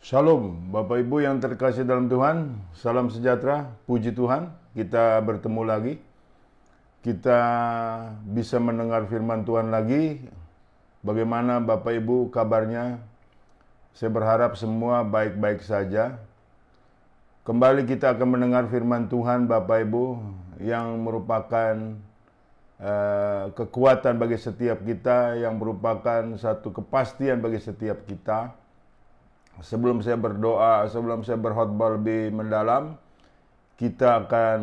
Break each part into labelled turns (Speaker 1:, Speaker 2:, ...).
Speaker 1: Shalom, Bapak Ibu yang terkasih dalam Tuhan, salam sejahtera, puji Tuhan, kita bertemu lagi. Kita bisa mendengar firman Tuhan lagi. Bagaimana Bapak Ibu kabarnya? Saya berharap semua baik-baik saja. Kembali kita akan mendengar firman Tuhan Bapak Ibu yang merupakan kekuatan bagi setiap kita, yang merupakan satu kepastian bagi setiap kita. Sebelum saya berdoa, sebelum saya berkhotbah lebih mendalam, kita akan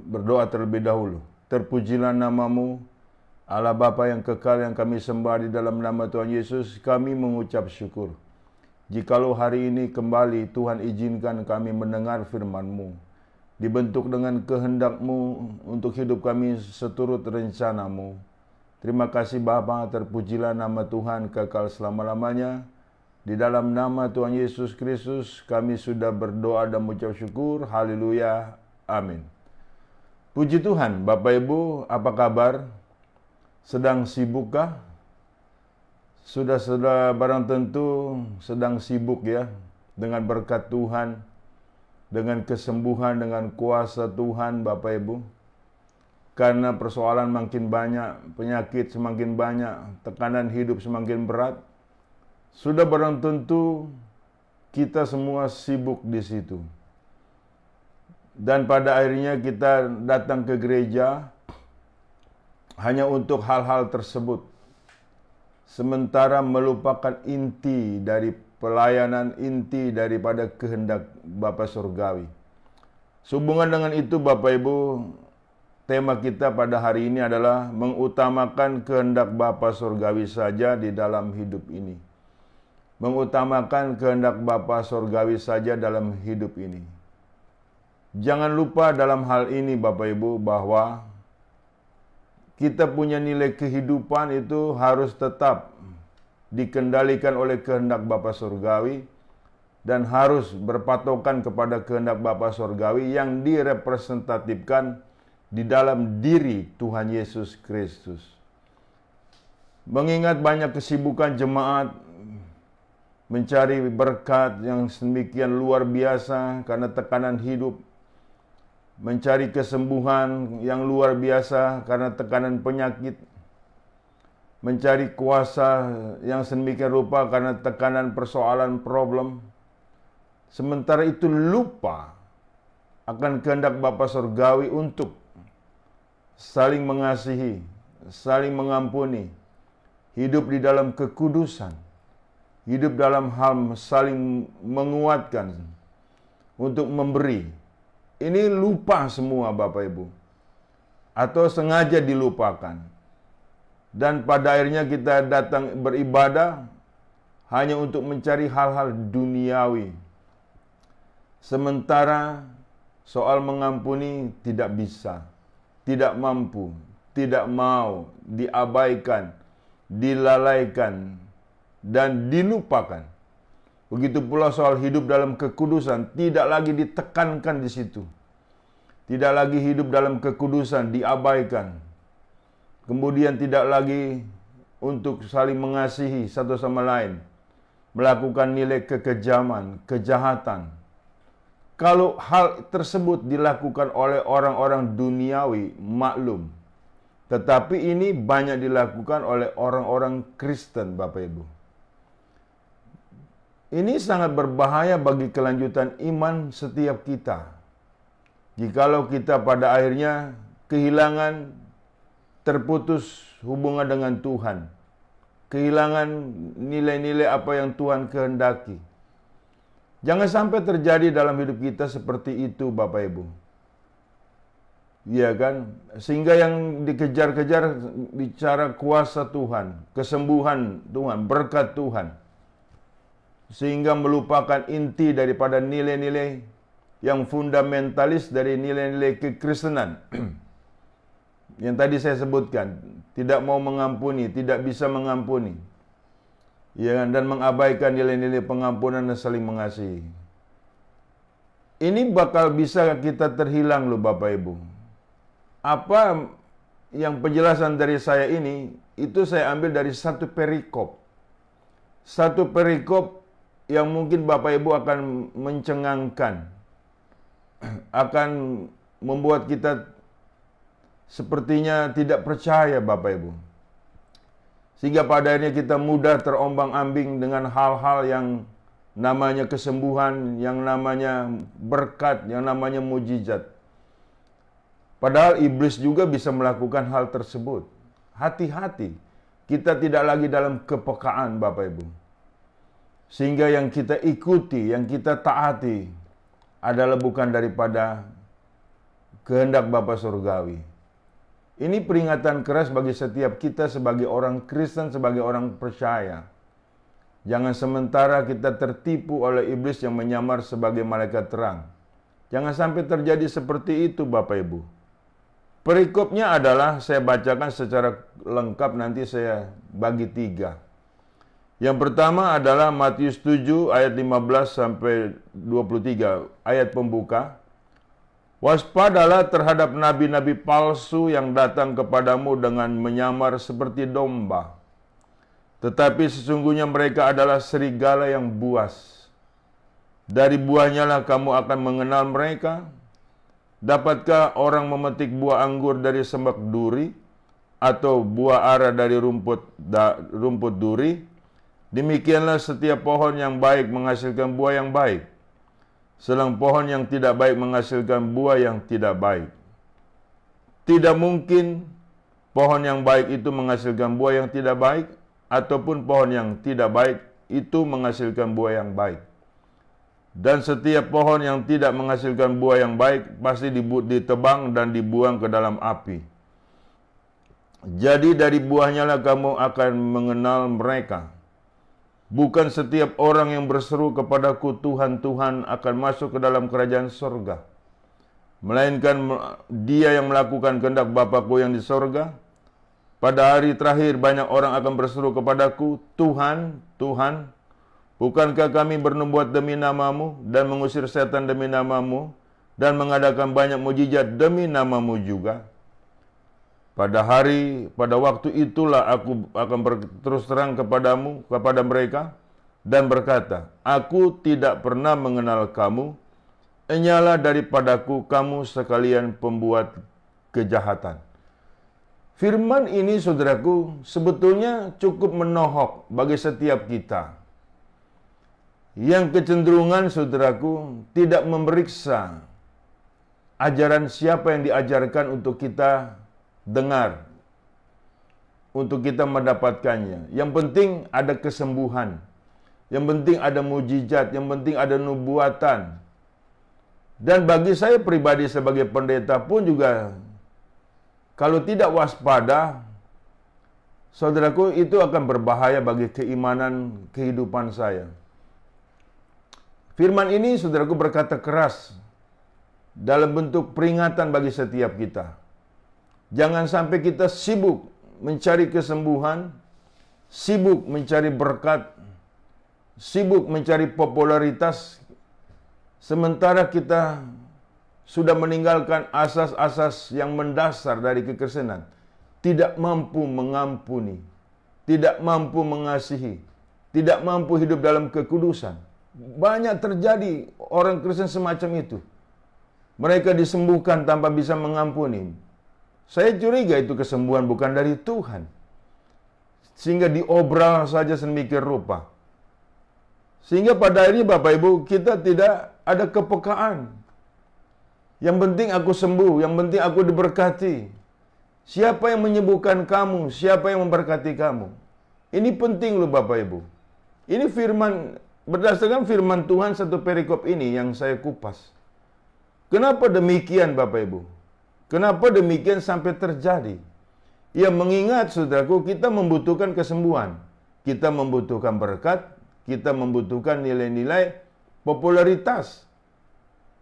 Speaker 1: berdoa terlebih dahulu. Terpujilah namamu, Allah Bapa yang kekal yang kami sembah, di dalam nama Tuhan Yesus kami mengucap syukur. Jikalau hari ini kembali Tuhan izinkan kami mendengar firman-Mu, dibentuk dengan kehendak-Mu untuk hidup kami seturut rencana-Mu. Terima kasih Bapa, terpujilah nama Tuhan kekal selama-lamanya. Di dalam nama Tuhan Yesus Kristus kami sudah berdoa dan mengucap syukur. Haleluya. Amin. Puji Tuhan. Bapak Ibu, apa kabar? Sedang sibukkah? Sudah barang tentu sedang sibuk ya, dengan berkat Tuhan, dengan kesembuhan, dengan kuasa Tuhan Bapak Ibu. Karena persoalan makin banyak, penyakit semakin banyak, tekanan hidup semakin berat. Sudah barang tentu kita semua sibuk di situ. Dan pada akhirnya kita datang ke gereja hanya untuk hal-hal tersebut. Sementara melupakan inti dari pelayanan, inti daripada kehendak Bapa Surgawi. Sehubungan dengan itu Bapak Ibu, tema kita pada hari ini adalah mengutamakan kehendak Bapa Surgawi saja di dalam hidup ini. Mengutamakan kehendak Bapa Surgawi saja dalam hidup ini. Jangan lupa dalam hal ini Bapak Ibu bahwa kita punya nilai kehidupan itu harus tetap dikendalikan oleh kehendak Bapa Surgawi dan harus berpatokan kepada kehendak Bapa Surgawi yang direpresentatifkan di dalam diri Tuhan Yesus Kristus. Mengingat banyak kesibukan jemaat mencari berkat yang sedemikian luar biasa karena tekanan hidup, mencari kesembuhan yang luar biasa karena tekanan penyakit, mencari kuasa yang sedemikian rupa karena tekanan persoalan problem. Sementara itu lupa akan kehendak Bapa Surgawi untuk saling mengasihi, saling mengampuni, hidup di dalam kekudusan, hidup dalam hal saling menguatkan untuk memberi. Ini lupa semua Bapak Ibu, atau sengaja dilupakan. Dan pada akhirnya kita datang beribadah hanya untuk mencari hal-hal duniawi. Sementara soal mengampuni tidak bisa, tidak mampu, tidak mau, diabaikan, dilalaikan, dan dilupakan. Begitu pula soal hidup dalam kekudusan tidak lagi ditekankan di situ. Tidak lagi hidup dalam kekudusan diabaikan. Kemudian tidak lagi untuk saling mengasihi satu sama lain. Melakukan nilai kekejaman, kejahatan. Kalau hal tersebut dilakukan oleh orang-orang duniawi, maklum. Tetapi ini banyak dilakukan oleh orang-orang Kristen Bapak Ibu. Ini sangat berbahaya bagi kelanjutan iman setiap kita. Jikalau kita pada akhirnya kehilangan, terputus hubungan dengan Tuhan. Kehilangan nilai-nilai apa yang Tuhan kehendaki. Jangan sampai terjadi dalam hidup kita seperti itu Bapak Ibu. Iya kan? Sehingga yang dikejar-kejar bicara kuasa Tuhan, kesembuhan Tuhan, berkat Tuhan. Sehingga melupakan inti daripada nilai-nilai yang fundamentalis dari nilai-nilai kekristenan. Yang tadi saya sebutkan, tidak mau mengampuni, tidak bisa mengampuni. Ya, dan mengabaikan nilai-nilai pengampunan dan saling mengasihi. Ini bakal bisa kita terhilang loh Bapak Ibu. Apa yang penjelasan dari saya ini, itu saya ambil dari satu perikop. Satu perikop yang mungkin Bapak Ibu akan mencengangkan, akan membuat kita sepertinya tidak percaya Bapak Ibu. Sehingga pada akhirnya kita mudah terombang-ambing dengan hal-hal yang namanya kesembuhan, yang namanya berkat, yang namanya mujizat. Padahal iblis juga bisa melakukan hal tersebut. Hati-hati, kita tidak lagi dalam kepekaan Bapak Ibu. Sehingga yang kita ikuti, yang kita taati adalah bukan daripada kehendak Bapa Surgawi. Ini peringatan keras bagi setiap kita sebagai orang Kristen, sebagai orang percaya. Jangan sementara kita tertipu oleh iblis yang menyamar sebagai malaikat terang. Jangan sampai terjadi seperti itu Bapak Ibu. Perikopnya adalah, saya bacakan secara lengkap, nanti saya bagi 3. Yang pertama adalah Matius 7 ayat 15 sampai 23, ayat pembuka. Waspadalah terhadap nabi-nabi palsu yang datang kepadamu dengan menyamar seperti domba. Tetapi sesungguhnya mereka adalah serigala yang buas. Dari buahnya lah kamu akan mengenal mereka. Dapatkah orang memetik buah anggur dari semak duri, atau buah ara dari rumput duri? Demikianlah setiap pohon yang baik menghasilkan buah yang baik, sedang pohon yang tidak baik menghasilkan buah yang tidak baik. Tidak mungkin pohon yang baik itu menghasilkan buah yang tidak baik, ataupun pohon yang tidak baik itu menghasilkan buah yang baik. Dan setiap pohon yang tidak menghasilkan buah yang baik pasti ditebang dan dibuang ke dalam api. Jadi dari buahnya lah kamu akan mengenal mereka. Bukan setiap orang yang berseru kepadaku Tuhan, Tuhan akan masuk ke dalam kerajaan sorga, melainkan dia yang melakukan kehendak Bapakku yang di sorga. Pada hari terakhir banyak orang akan berseru kepadaku, Tuhan, Tuhan, bukankah kami bernubuat demi namamu dan mengusir setan demi namamu dan mengadakan banyak mujizat demi namamu juga? Pada waktu itulah aku akan berterus terang kepada mereka dan berkata, aku tidak pernah mengenal kamu, enyalah daripadaku kamu sekalian pembuat kejahatan. Firman ini, saudaraku, sebetulnya cukup menohok bagi setiap kita yang kecenderungan, saudaraku, tidak memeriksa ajaran siapa yang diajarkan untuk kita dengar, untuk kita mendapatkannya. Yang penting ada kesembuhan, yang penting ada mujizat, yang penting ada nubuatan. Dan bagi saya pribadi sebagai pendeta pun juga, kalau tidak waspada, saudaraku, itu akan berbahaya bagi keimanan kehidupan saya. Firman ini, saudaraku, berkata keras dalam bentuk peringatan bagi setiap kita. Jangan sampai kita sibuk mencari kesembuhan, sibuk mencari berkat, sibuk mencari popularitas, sementara kita sudah meninggalkan asas-asas yang mendasar dari kekristenan. Tidak mampu mengampuni, tidak mampu mengasihi, tidak mampu hidup dalam kekudusan. Banyak terjadi orang Kristen semacam itu. Mereka disembuhkan tanpa bisa mengampuni. Saya curiga itu kesembuhan bukan dari Tuhan, sehingga diobral saja sedemikian rupa. Sehingga pada akhirnya Bapak Ibu, kita tidak ada kepekaan. Yang penting aku sembuh, yang penting aku diberkati. Siapa yang menyembuhkan kamu? Siapa yang memberkati kamu? Ini penting loh Bapak Ibu. Ini firman, berdasarkan firman Tuhan satu perikop ini yang saya kupas. Kenapa demikian Bapak Ibu? Kenapa demikian sampai terjadi? Ya, mengingat, saudaraku, kita membutuhkan kesembuhan. Kita membutuhkan berkat. Kita membutuhkan nilai-nilai popularitas.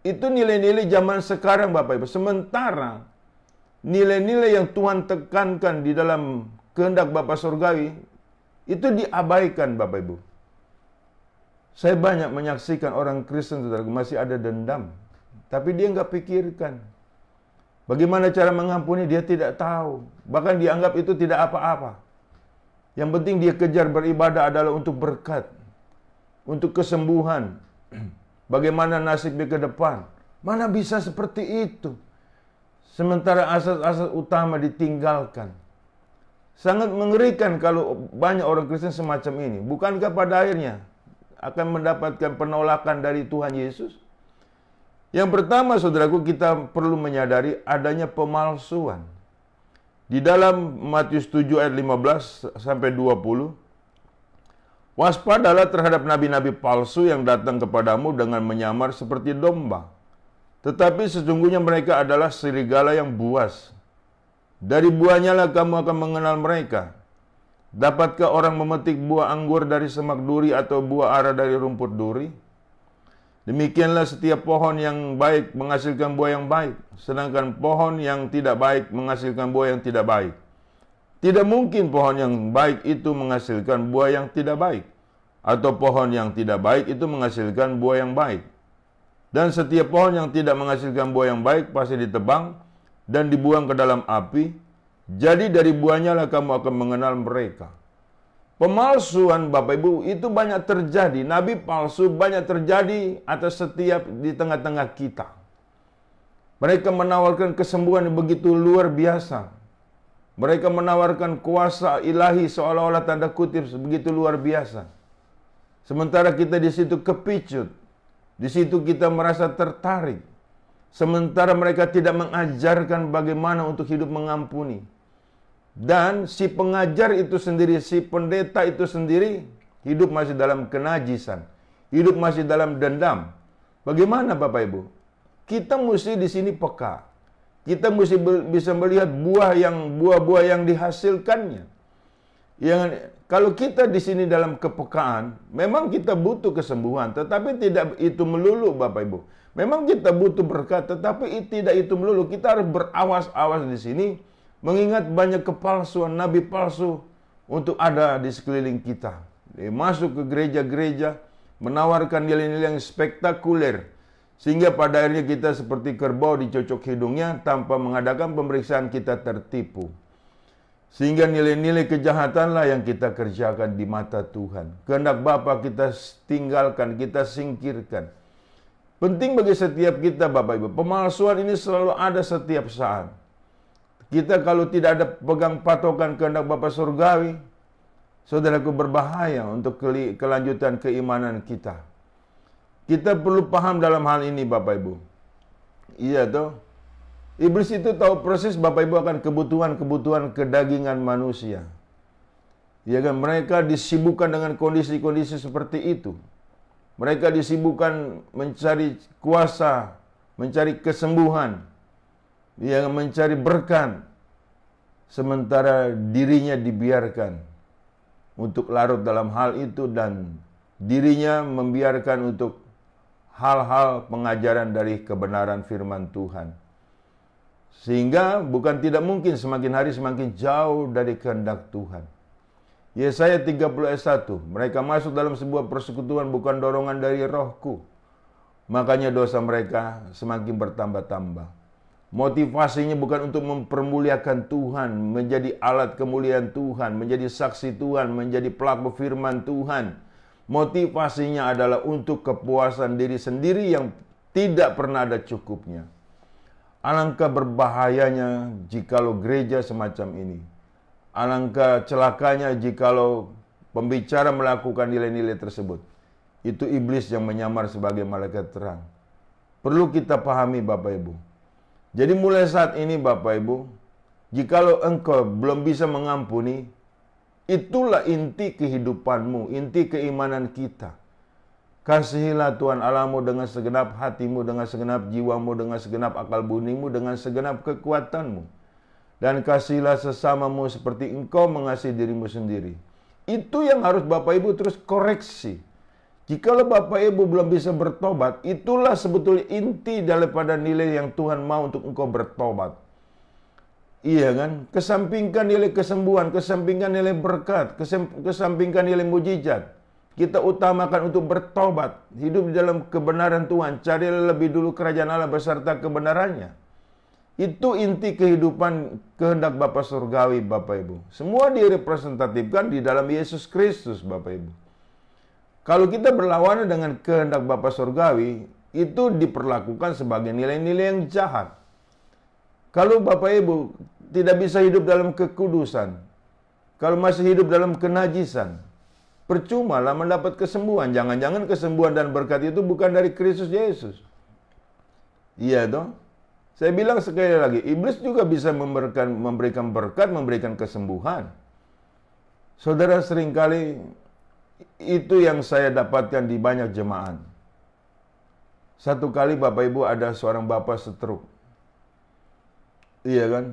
Speaker 1: Itu nilai-nilai zaman sekarang, Bapak Ibu. Sementara nilai-nilai yang Tuhan tekankan di dalam kehendak Bapa Surgawi, itu diabaikan, Bapak Ibu. Saya banyak menyaksikan orang Kristen, saudaraku, masih ada dendam. Tapi dia nggak pikirkan. Bagaimana cara mengampuni, dia tidak tahu. Bahkan dianggap itu tidak apa-apa. Yang penting dia kejar beribadah adalah untuk berkat. untuk kesembuhan. Bagaimana nasibnya ke depan? Mana bisa seperti itu? Sementara asas-asas utama ditinggalkan. Sangat mengerikan kalau banyak orang Kristen semacam ini. Bukankah pada akhirnya akan mendapatkan penolakan dari Tuhan Yesus? Yang pertama, saudaraku, kita perlu menyadari adanya pemalsuan. Di dalam Matius 7 ayat 15 sampai 20, waspadalah terhadap nabi-nabi palsu yang datang kepadamu dengan menyamar seperti domba. Tetapi sesungguhnya mereka adalah serigala yang buas. Dari buahnya lah kamu akan mengenal mereka. Dapatkah orang memetik buah anggur dari semak duri atau buah ara dari rumput duri? Demikianlah setiap pohon yang baik menghasilkan buah yang baik, sedangkan pohon yang tidak baik menghasilkan buah yang tidak baik. Tidak mungkin pohon yang baik itu menghasilkan buah yang tidak baik, atau pohon yang tidak baik itu menghasilkan buah yang baik. Dan setiap pohon yang tidak menghasilkan buah yang baik pasti ditebang dan dibuang ke dalam api. Jadi dari buahnya lah kamu akan mengenal mereka. Pemalsuan, Bapak Ibu, itu banyak terjadi. Nabi palsu banyak terjadi atas setiap di tengah-tengah kita. Mereka menawarkan kesembuhan yang begitu luar biasa. Mereka menawarkan kuasa ilahi seolah-olah tanda kutip begitu luar biasa. Sementara kita di situ kepicut. Di situ kita merasa tertarik. Sementara mereka tidak mengajarkan bagaimana untuk hidup mengampuni. Dan si pengajar itu sendiri, si pendeta itu sendiri, hidup masih dalam kenajisan. Hidup masih dalam dendam. Bagaimana Bapak Ibu? Kita mesti di sini peka. Kita mesti bisa melihat buah-buah yang dihasilkannya. Kalau kita di sini dalam kepekaan, memang kita butuh kesembuhan, tetapi tidak itu melulu, Bapak Ibu. Memang kita butuh berkat, tetapi tidak itu melulu. Kita harus berawas-awas di sini, mengingat banyak kepalsuan, nabi palsu untuk ada di sekeliling kita. Dia masuk ke gereja-gereja, menawarkan nilai-nilai yang spektakuler, sehingga pada akhirnya kita seperti kerbau dicocok hidungnya, tanpa mengadakan pemeriksaan kita tertipu. Sehingga nilai-nilai kejahatanlah yang kita kerjakan di mata Tuhan. Kehendak Bapa kita tinggalkan, kita singkirkan. Penting bagi setiap kita, Bapak Ibu. Pemalsuan ini selalu ada setiap saat. Kita kalau tidak ada pegang patokan kehendak Bapa surgawi, saudaraku, berbahaya untuk kelanjutan keimanan kita. Kita perlu paham dalam hal ini, Bapak Ibu. Iya toh. Iblis itu tahu persis, Bapak Ibu, akan kebutuhan-kebutuhan kedagingan manusia. Ya kan, mereka disibukkan dengan kondisi-kondisi seperti itu. Mereka disibukkan mencari kuasa, mencari kesembuhan, ya, mencari berkat, sementara dirinya dibiarkan untuk larut dalam hal itu, dan dirinya membiarkan untuk hal-hal pengajaran dari kebenaran firman Tuhan. Sehingga bukan tidak mungkin semakin hari semakin jauh dari kehendak Tuhan. Yesaya 30 ayat 1, mereka masuk dalam sebuah persekutuan bukan dorongan dari rohku. Makanya dosa mereka semakin bertambah-tambah. Motivasinya bukan untuk mempermuliakan Tuhan, menjadi alat kemuliaan Tuhan, menjadi saksi Tuhan, menjadi pelaku firman Tuhan. Motivasinya adalah untuk kepuasan diri sendiri yang tidak pernah ada cukupnya. Alangkah berbahayanya jikalau gereja semacam ini. Alangkah celakanya jikalau pembicara melakukan nilai-nilai tersebut. Itu iblis yang menyamar sebagai malaikat terang. Perlu kita pahami, Bapak Ibu. Jadi mulai saat ini, Bapak Ibu, jikalau engkau belum bisa mengampuni, itulah inti kehidupanmu, inti keimanan kita. Kasihilah Tuhan Allahmu dengan segenap hatimu, dengan segenap jiwamu, dengan segenap akal bunimu, dengan segenap kekuatanmu. Dan kasihilah sesamamu seperti engkau mengasihi dirimu sendiri. Itu yang harus Bapak Ibu terus koreksi. Jikalau Bapak Ibu belum bisa bertobat, itulah sebetulnya inti daripada nilai yang Tuhan mau untuk engkau bertobat. Iya kan? Kesampingkan nilai kesembuhan, kesampingkan nilai berkat, kesampingkan nilai mujizat. Kita utamakan untuk bertobat, hidup di dalam kebenaran Tuhan. Carilah lebih dulu kerajaan Allah beserta kebenarannya. Itu inti kehidupan kehendak Bapa surgawi, Bapak Ibu. Semua direpresentatifkan di dalam Yesus Kristus, Bapak Ibu. Kalau kita berlawanan dengan kehendak Bapa Surgawi, itu diperlakukan sebagai nilai-nilai yang jahat. Kalau Bapak Ibu tidak bisa hidup dalam kekudusan, kalau masih hidup dalam kenajisan, percuma lah mendapat kesembuhan. Jangan-jangan kesembuhan dan berkat itu bukan dari Kristus Yesus. Iya toh? Saya bilang sekali lagi, iblis juga bisa memberikan berkat, memberikan kesembuhan. Saudara, seringkali itu yang saya dapatkan di banyak jemaat. Satu kali Bapak Ibu ada seorang bapak stroke. Iya kan?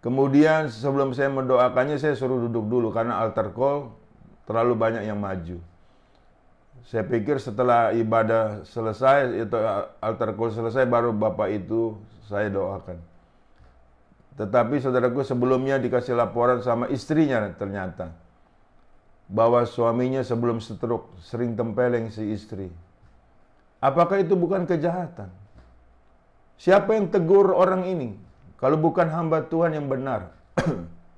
Speaker 1: Kemudian sebelum saya mendoakannya, saya suruh duduk dulu karena altar call terlalu banyak yang maju. Saya pikir setelah ibadah selesai, itu altar call selesai, baru bapak itu saya doakan. Tetapi saudaraku, sebelumnya dikasih laporan sama istrinya ternyata, bahwa suaminya sebelum stroke sering tempeleng si istri. Apakah itu bukan kejahatan? Siapa yang tegur orang ini? Kalau bukan hamba Tuhan yang benar.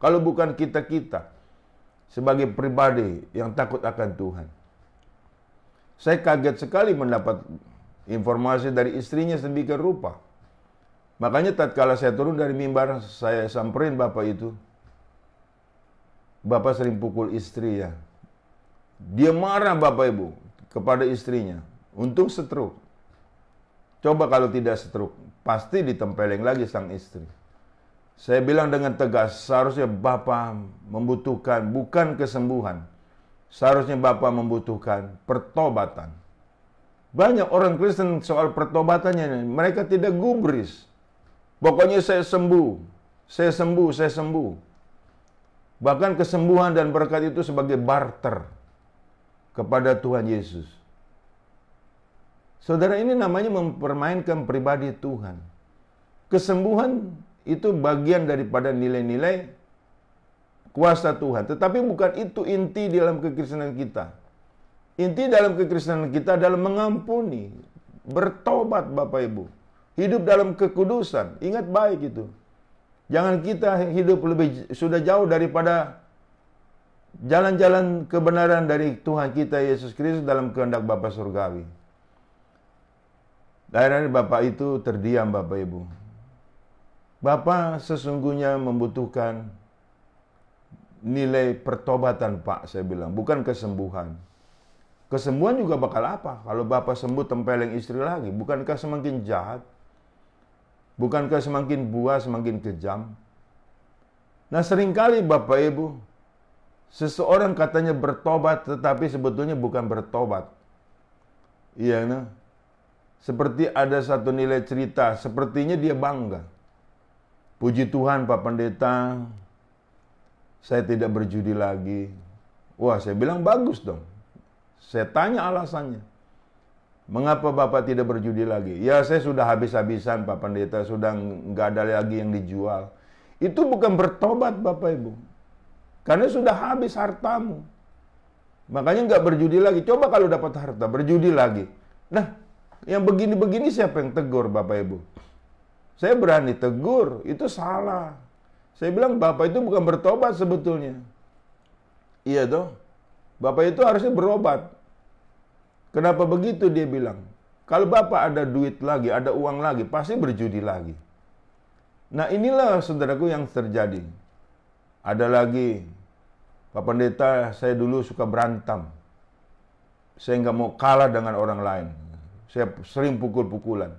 Speaker 1: Kalau bukan kita-kita sebagai pribadi yang takut akan Tuhan. Saya kaget sekali mendapat informasi dari istrinya sedemikian rupa. Makanya tatkala saya turun dari mimbar, saya samperin bapak itu. Bapak sering pukul istri ya. Dia marah Bapak Ibu kepada istrinya. Untung stroke. Coba kalau tidak stroke, pasti ditempeleng lagi sang istri. Saya bilang dengan tegas, seharusnya Bapak membutuhkan bukan kesembuhan. Seharusnya Bapak membutuhkan pertobatan. Banyak orang Kristen soal pertobatannya, mereka tidak gubris. Pokoknya saya sembuh, saya sembuh, saya sembuh. Bahkan kesembuhan dan berkat itu sebagai barter kepada Tuhan Yesus. Saudara, ini namanya mempermainkan pribadi Tuhan. Kesembuhan itu bagian daripada nilai-nilai kuasa Tuhan. Tetapi bukan itu inti dalam kekristenan kita. Inti dalam kekristenan kita adalah mengampuni, bertobat Bapak Ibu. Hidup dalam kekudusan. Ingat baik itu. Jangan kita hidup sudah jauh daripada jalan-jalan kebenaran dari Tuhan kita Yesus Kristus dalam kehendak Bapa Surgawi. Akhirnya Bapak itu terdiam Bapak Ibu. Bapak sesungguhnya membutuhkan nilai pertobatan Pak, saya bilang. Bukan kesembuhan. Kesembuhan juga bakal apa? Kalau Bapak sembuh tempeleng istri lagi. Bukankah semakin jahat? Bukankah semakin buas, semakin kejam? Nah seringkali Bapak Ibu, seseorang katanya bertobat, tetapi sebetulnya bukan bertobat. Iya, nah. Seperti ada satu nilai cerita, sepertinya dia bangga. Puji Tuhan Pak Pendeta, saya tidak berjudi lagi. Wah, saya bilang bagus dong. Saya tanya alasannya. Mengapa Bapak tidak berjudi lagi? Ya, saya sudah habis-habisan Pak Pendeta, sudah nggak ada lagi yang dijual. Itu bukan bertobat Bapak Ibu. Karena sudah habis hartamu. Makanya nggak berjudi lagi. Coba kalau dapat harta, berjudi lagi. Nah, yang begini-begini siapa yang tegur Bapak Ibu? Saya berani tegur, itu salah. Saya bilang Bapak itu bukan bertobat sebetulnya. Iya toh? Bapak itu harusnya berobat. Kenapa begitu dia bilang? Kalau Bapak ada duit lagi, ada uang lagi, pasti berjudi lagi. Nah inilah saudaraku yang terjadi. Ada lagi, Pak Pendeta, saya dulu suka berantem. Saya nggak mau kalah dengan orang lain. Saya sering pukul-pukulan.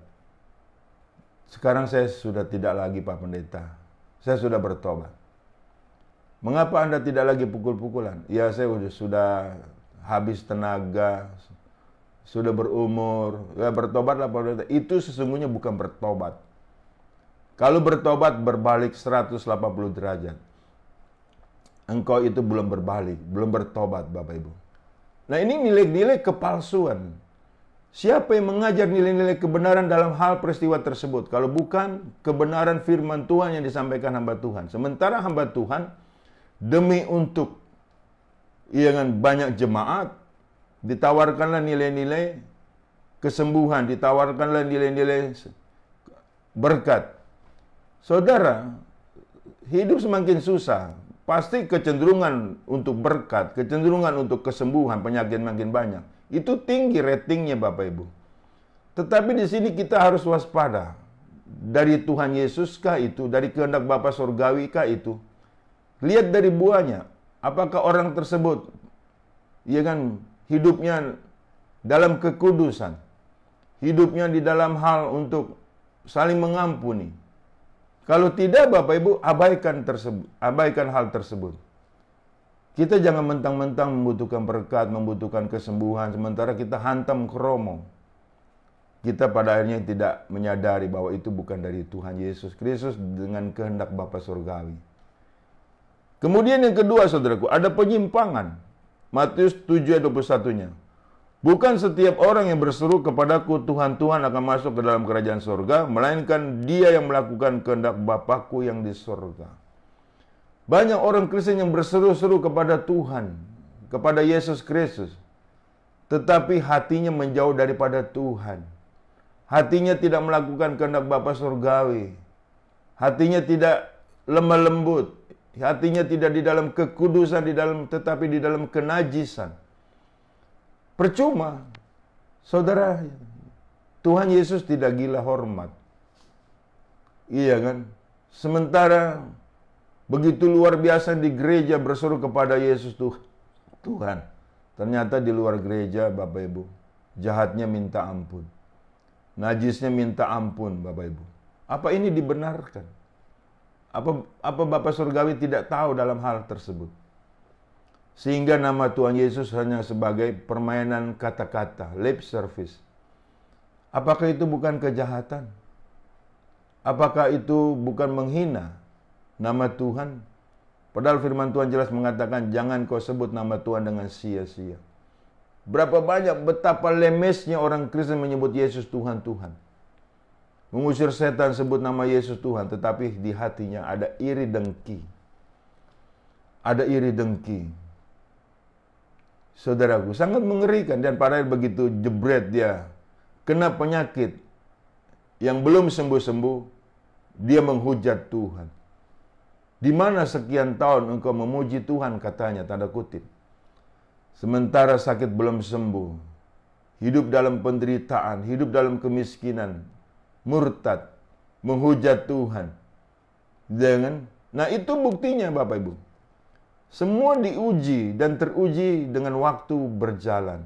Speaker 1: Sekarang saya sudah tidak lagi Pak Pendeta. Saya sudah bertobat. Mengapa Anda tidak lagi pukul-pukulan? Ya saya sudah habis tenaga, sudah berumur. Ya bertobatlah Pak Pendeta. Itu sesungguhnya bukan bertobat. Kalau bertobat berbalik 180 derajat. Engkau itu belum berbalik, belum bertobat Bapak Ibu. Nah ini nilai-nilai kepalsuan. Siapa yang mengajar nilai-nilai kebenaran dalam hal peristiwa tersebut? Kalau bukan kebenaran firman Tuhan yang disampaikan hamba Tuhan. Sementara hamba Tuhan demi untuk dengan banyak jemaat ditawarkanlah nilai-nilai kesembuhan, ditawarkanlah nilai-nilai berkat. Saudara, hidup semakin susah. pasti kecenderungan untuk berkat, kecenderungan untuk kesembuhan, penyakit makin banyak. Itu tinggi ratingnya Bapak Ibu. Tetapi di sini kita harus waspada. Dari Tuhan Yesus kah itu? Dari kehendak Bapa Surgawi kah itu? Lihat dari buahnya. Apakah orang tersebut, ya kan, hidupnya dalam kekudusan, hidupnya di dalam hal untuk saling mengampuni. Kalau tidak, Bapak Ibu, abaikan hal tersebut. Kita jangan mentang-mentang membutuhkan berkat, membutuhkan kesembuhan, sementara kita hantam kromo. Kita pada akhirnya tidak menyadari bahwa itu bukan dari Tuhan Yesus Kristus dengan kehendak Bapa Surgawi. Kemudian yang kedua, saudaraku, ada penyimpangan. Matius 7 ayat 21-nya. Bukan setiap orang yang berseru kepadaku, Tuhan, Tuhan akan masuk ke dalam kerajaan surga, melainkan dia yang melakukan kehendak Bapakku yang di surga. Banyak orang Kristen yang berseru-seru kepada Tuhan, kepada Yesus Kristus, tetapi hatinya menjauh daripada Tuhan. Hatinya tidak melakukan kehendak Bapa Surgawi. Hatinya tidak lemah lembut. Hatinya tidak di dalam kekudusan, tetapi di dalam kenajisan. Percuma, saudara, Tuhan Yesus tidak gila hormat. Iya kan? Sementara begitu luar biasa di gereja berseru kepada Yesus Tuhan. Ternyata di luar gereja, Bapak Ibu, jahatnya minta ampun. Najisnya minta ampun, Bapak Ibu. Apa ini dibenarkan? Apa Bapa Surgawi tidak tahu dalam hal tersebut? Sehingga nama Tuhan Yesus hanya sebagai permainan kata-kata, lip service. Apakah itu bukan kejahatan? Apakah itu bukan menghina nama Tuhan? Padahal firman Tuhan jelas mengatakan, jangan kau sebut nama Tuhan dengan sia-sia. Berapa banyak, betapa lemesnya orang Kristen menyebut Yesus Tuhan, Tuhan. Mengusir setan sebut nama Yesus Tuhan, tetapi di hatinya ada iri dengki. Ada iri dengki. Saudaraku, sangat mengerikan. Dan padahal begitu jebret dia kena penyakit yang belum sembuh-sembuh, dia menghujat Tuhan. Di mana sekian tahun engkau memuji Tuhan, katanya, tanda kutip. Sementara sakit belum sembuh, hidup dalam penderitaan, hidup dalam kemiskinan, murtad, menghujat Tuhan. Nah itu buktinya Bapak Ibu. Semua diuji dan teruji dengan waktu berjalan.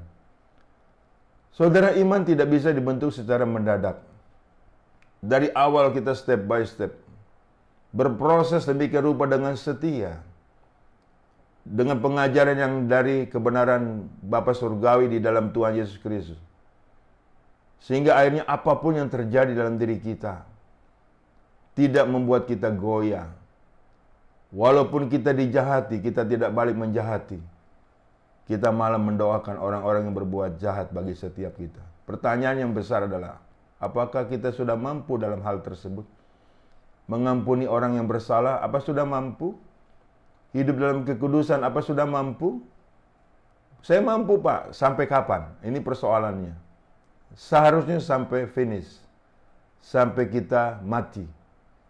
Speaker 1: Saudara, iman tidak bisa dibentuk secara mendadak. Dari awal kita step by step. Berproses demikian rupa dengan setia. Dengan pengajaran yang dari kebenaran Bapa Surgawi di dalam Tuhan Yesus Kristus. Sehingga akhirnya apapun yang terjadi dalam diri kita tidak membuat kita goyah. Walaupun kita dijahati, kita tidak balik menjahati. Kita malah mendoakan orang-orang yang berbuat jahat bagi setiap kita. Pertanyaan yang besar adalah, apakah kita sudah mampu dalam hal tersebut? Mengampuni orang yang bersalah, apa sudah mampu? Hidup dalam kekudusan, apa sudah mampu? Saya mampu, Pak. Sampai kapan? Ini persoalannya. Seharusnya sampai finish. Sampai kita mati.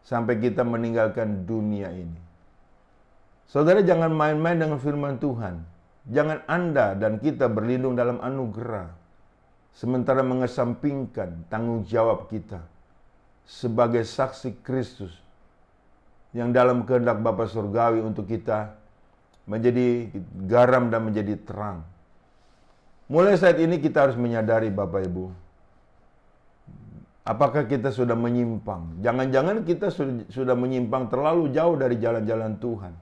Speaker 1: Sampai kita meninggalkan dunia ini. Saudara, jangan main-main dengan firman Tuhan. Jangan Anda dan kita berlindung dalam anugerah, sementara mengesampingkan tanggung jawab kita sebagai saksi Kristus yang dalam kehendak Bapa Surgawi untuk kita menjadi garam dan menjadi terang. Mulai saat ini kita harus menyadari, Bapak Ibu, apakah kita sudah menyimpang? Jangan-jangan kita sudah menyimpang terlalu jauh dari jalan-jalan Tuhan.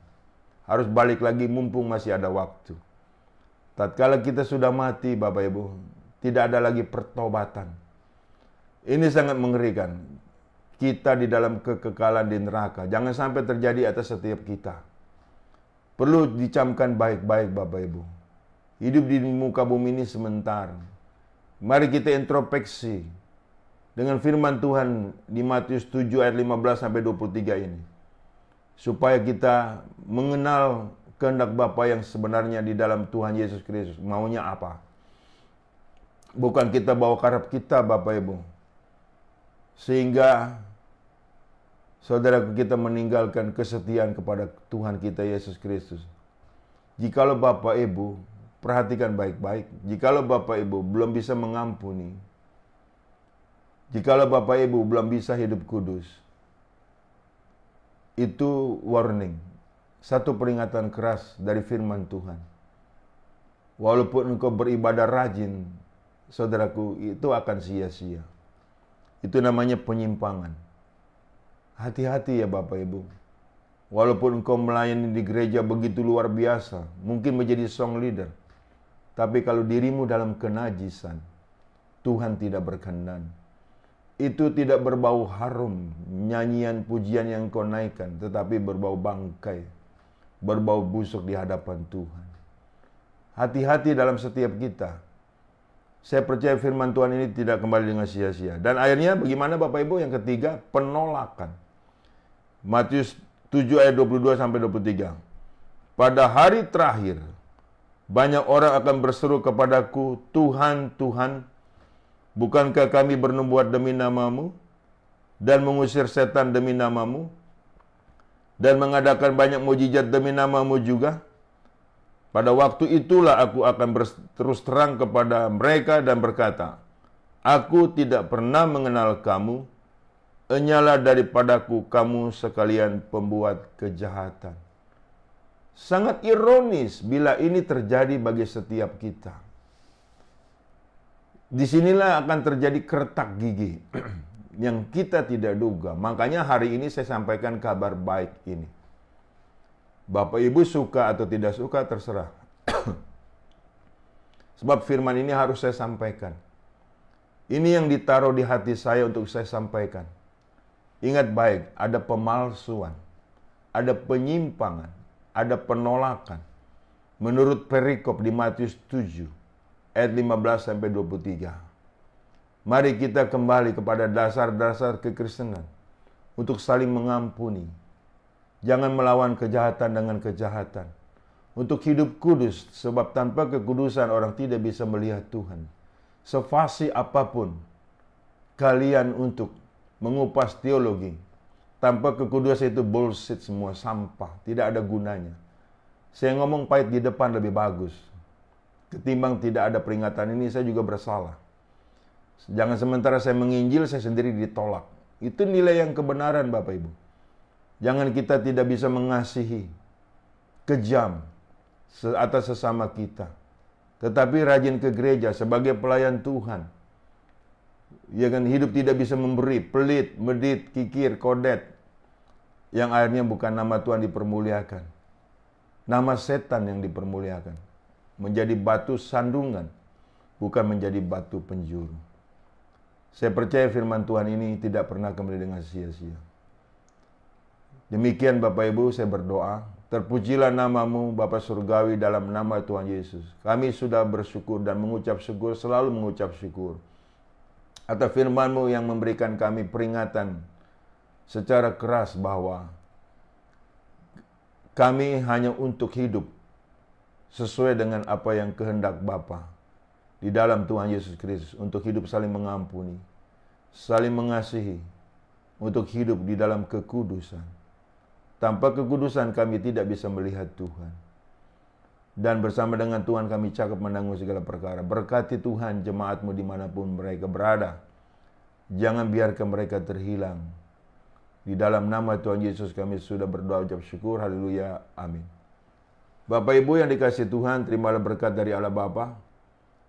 Speaker 1: Harus balik lagi mumpung masih ada waktu. Tatkala kita sudah mati, Bapak Ibu, tidak ada lagi pertobatan. Ini sangat mengerikan. Kita di dalam kekekalan di neraka. Jangan sampai terjadi atas setiap kita. Perlu dicamkan baik-baik, Bapak Ibu. Hidup di muka bumi ini sebentar. Mari kita introspeksi dengan firman Tuhan di Matius 7 ayat 15 sampai 23 ini. Supaya kita mengenal kehendak Bapa yang sebenarnya di dalam Tuhan Yesus Kristus. Maunya apa? Bukan kita bawa karep kita, Bapak Ibu. Sehingga saudaraku, kita meninggalkan kesetiaan kepada Tuhan kita Yesus Kristus. Jikalau Bapak Ibu, perhatikan baik-baik, jikalau Bapak Ibu belum bisa mengampuni, jikalau Bapak Ibu belum bisa hidup kudus, itu warning, satu peringatan keras dari firman Tuhan. Walaupun engkau beribadah rajin, saudaraku, itu akan sia-sia. Itu namanya penyimpangan. Hati-hati ya Bapak Ibu. Walaupun engkau melayani di gereja begitu luar biasa, mungkin menjadi song leader, tapi kalau dirimu dalam kenajisan, Tuhan tidak berkenan. Itu tidak berbau harum, nyanyian pujian yang kau naikkan, tetapi berbau bangkai, berbau busuk di hadapan Tuhan. Hati-hati dalam setiap kita. Saya percaya firman Tuhan ini tidak kembali dengan sia-sia. Dan akhirnya bagaimana Bapak Ibu? Yang ketiga, penolakan. Matius 7 ayat 22 sampai 23. Pada hari terakhir, banyak orang akan berseru kepadaku, Tuhan, Tuhan, bukankah kami bernubuat demi namamu, dan mengusir setan demi namamu, dan mengadakan banyak mujizat demi namamu juga? Pada waktu itulah aku akan terus terang kepada mereka dan berkata, aku tidak pernah mengenal kamu, enyalah daripadaku kamu sekalian pembuat kejahatan. Sangat ironis bila ini terjadi bagi setiap kita. Disinilah akan terjadi keretak gigi yang kita tidak duga. Makanya hari ini saya sampaikan kabar baik ini. Bapak Ibu suka atau tidak suka terserah. Sebab firman ini harus saya sampaikan. Ini yang ditaruh di hati saya untuk saya sampaikan. Ingat baik, ada pemalsuan, ada penyimpangan, ada penolakan. Menurut perikop di Matius 7 ayat 15 sampai 23. Mari kita kembali kepada dasar-dasar kekristenan untuk saling mengampuni. Jangan melawan kejahatan dengan kejahatan. Untuk hidup kudus, sebab tanpa kekudusan orang tidak bisa melihat Tuhan. Sefasih apapun kalian untuk mengupas teologi, tanpa kekudusan itu bullshit semua, sampah, tidak ada gunanya. Saya ngomong pahit di depan lebih bagus. Ketimbang tidak ada peringatan ini, saya juga bersalah. Jangan sementara saya menginjil, saya sendiri ditolak. Itu nilai yang kebenaran Bapak Ibu. Jangan kita tidak bisa mengasihi, kejam atas sesama kita. Tetapi rajin ke gereja sebagai pelayan Tuhan. Ya kan, hidup tidak bisa memberi, pelit, medit, kikir, kodet. Yang akhirnya bukan nama Tuhan dipermuliakan. Nama setan yang dipermuliakan. Menjadi batu sandungan, bukan menjadi batu penjuru. Saya percaya firman Tuhan ini tidak pernah kembali dengan sia-sia. Demikian Bapak Ibu, saya berdoa. Terpujilah namamu Bapa Surgawi dalam nama Tuhan Yesus. Kami sudah bersyukur dan mengucap syukur, selalu mengucap syukur atas firman-Mu yang memberikan kami peringatan secara keras bahwa kami hanya untuk hidup sesuai dengan apa yang kehendak Bapa di dalam Tuhan Yesus Kristus. Untuk hidup saling mengampuni, saling mengasihi, untuk hidup di dalam kekudusan. Tanpa kekudusan kami tidak bisa melihat Tuhan. Dan bersama dengan Tuhan kami cakap menanggung segala perkara. Berkati Tuhan jemaat-Mu dimanapun mereka berada. Jangan biarkan mereka terhilang. Di dalam nama Tuhan Yesus kami sudah berdoa ucap syukur. Haleluya. Amin. Bapak Ibu yang dikasihi Tuhan, terimalah berkat dari Allah Bapa.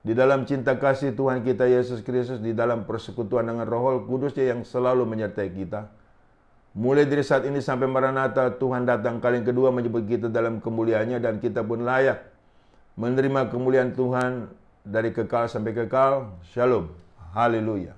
Speaker 1: Di dalam cinta kasih Tuhan kita Yesus Kristus, di dalam persekutuan dengan Roh Kudus-Nya yang selalu menyertai kita. Mulai dari saat ini sampai Maranatha, Tuhan datang kali yang kedua menjemput kita dalam kemuliaannya, dan kita pun layak menerima kemuliaan Tuhan dari kekal sampai kekal. Shalom. Haleluya.